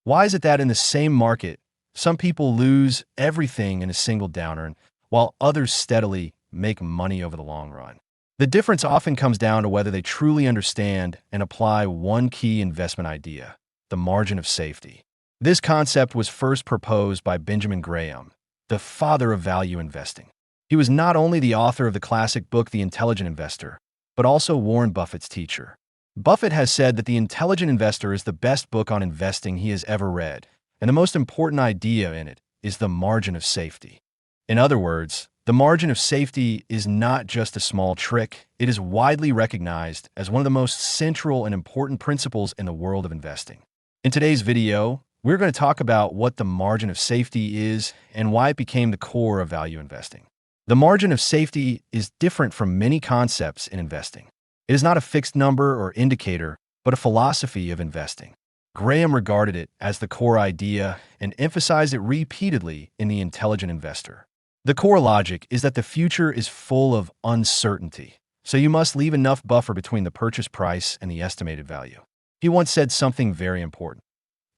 Why is it that in the same market, some people lose everything in a single downturn, while others steadily make money over the long run? The difference often comes down to whether they truly understand and apply one key investment idea: the margin of safety. This concept was first proposed by Benjamin Graham, the father of value investing. He was not only the author of the classic book The Intelligent Investor, but also Warren Buffett's teacher. Buffett has said that The Intelligent Investor is the best book on investing he has ever read, and the most important idea in it is the margin of safety. In other words, the margin of safety is not just a small trick, it is widely recognized as one of the most central and important principles in the world of investing. In today's video, we're going to talk about what the margin of safety is and why it became the core of value investing. The margin of safety is different from many concepts in investing. It is not a fixed number or indicator, but a philosophy of investing. Graham regarded it as the core idea and emphasized it repeatedly in The Intelligent Investor. The core logic is that the future is full of uncertainty, so you must leave enough buffer between the purchase price and the estimated value. He once said something very important.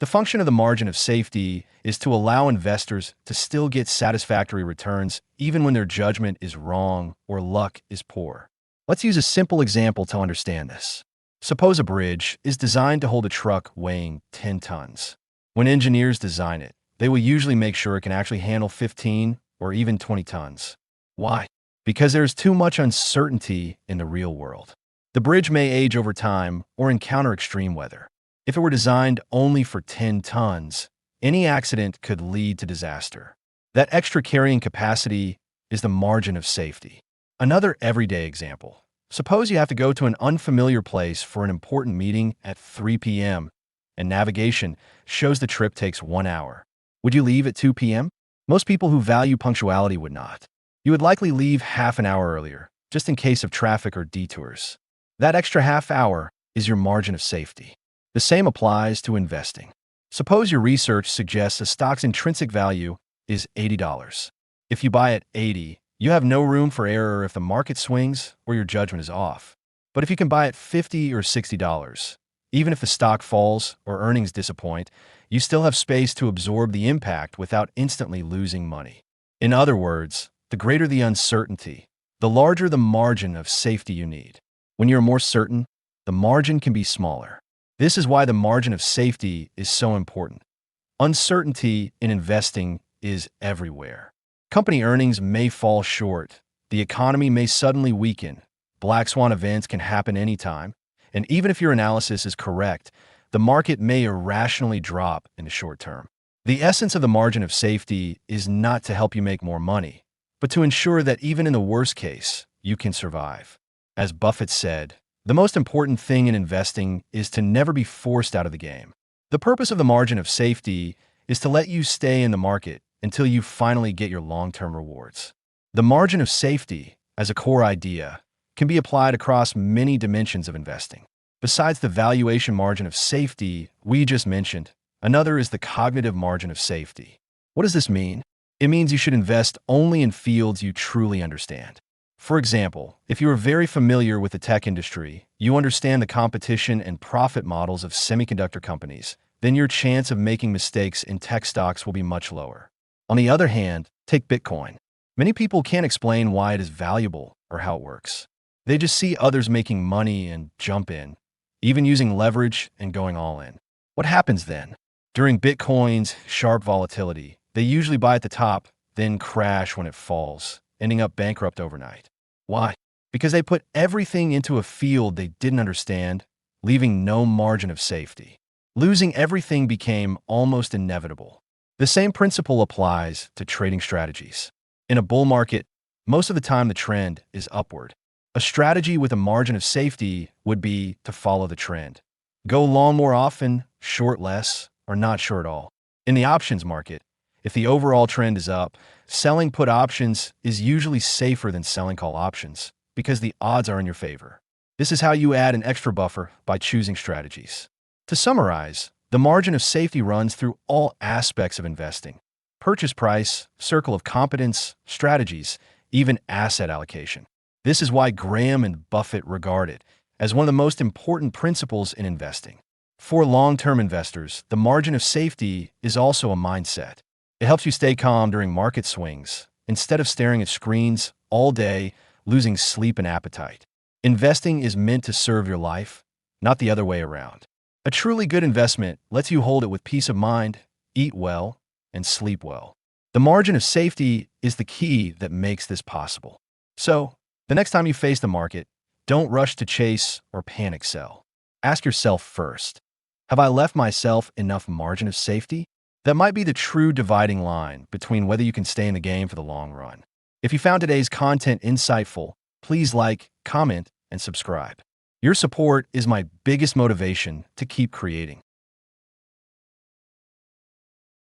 The function of the margin of safety is to allow investors to still get satisfactory returns even when their judgment is wrong or luck is poor. Let's use a simple example to understand this. Suppose a bridge is designed to hold a truck weighing 10 tons. When engineers design it, they will usually make sure it can actually handle 15 or even 20 tons. Why? Because there's too much uncertainty in the real world. The bridge may age over time or encounter extreme weather. If it were designed only for 10 tons, any accident could lead to disaster. That extra carrying capacity is the margin of safety. Another everyday example. Suppose you have to go to an unfamiliar place for an important meeting at 3 p.m. and navigation shows the trip takes 1 hour. Would you leave at 2 p.m.? Most people who value punctuality would not. You would likely leave half an hour earlier, just in case of traffic or detours. That extra half hour is your margin of safety. The same applies to investing. Suppose your research suggests a stock's intrinsic value is $80. If you buy at 80, you have no room for error if the market swings or your judgment is off. But if you can buy at $50 or $60, even if the stock falls or earnings disappoint, you still have space to absorb the impact without instantly losing money. In other words, the greater the uncertainty, the larger the margin of safety you need. When you're more certain, the margin can be smaller. This is why the margin of safety is so important. Uncertainty in investing is everywhere. Company earnings may fall short, the economy may suddenly weaken, black swan events can happen anytime, and even if your analysis is correct, the market may irrationally drop in the short term. The essence of the margin of safety is not to help you make more money, but to ensure that even in the worst case, you can survive. As Buffett said, the most important thing in investing is to never be forced out of the game. The purpose of the margin of safety is to let you stay in the market until you finally get your long-term rewards. The margin of safety, as a core idea, can be applied across many dimensions of investing. Besides the valuation margin of safety we just mentioned, another is the cognitive margin of safety. What does this mean? It means you should invest only in fields you truly understand. For example, if you are very familiar with the tech industry, you understand the competition and profit models of semiconductor companies, then your chance of making mistakes in tech stocks will be much lower. On the other hand, take Bitcoin. Many people can't explain why it is valuable or how it works. They just see others making money and jump in, even using leverage and going all in. What happens then? During Bitcoin's sharp volatility, they usually buy at the top, then crash when it falls, ending up bankrupt overnight. Why? Because they put everything into a field they didn't understand, leaving no margin of safety. Losing everything became almost inevitable. The same principle applies to trading strategies. In a bull market, most of the time the trend is upward. A strategy with a margin of safety would be to follow the trend. Go long more often, short less, or not short at all. In the options market, if the overall trend is up, selling put options is usually safer than selling call options because the odds are in your favor. This is how you add an extra buffer by choosing strategies. To summarize, the margin of safety runs through all aspects of investing: purchase price, circle of competence, strategies, even asset allocation. This is why Graham and Buffett regard it as one of the most important principles in investing. For long-term investors, the margin of safety is also a mindset. It helps you stay calm during market swings, instead of staring at screens all day, losing sleep and appetite. Investing is meant to serve your life, not the other way around. A truly good investment lets you hold it with peace of mind, eat well, and sleep well. The margin of safety is the key that makes this possible. So, the next time you face the market, don't rush to chase or panic sell. Ask yourself first, have I left myself enough margin of safety? That might be the true dividing line between whether you can stay in the game for the long run. If you found today's content insightful, please like, comment, and subscribe. Your support is my biggest motivation to keep creating.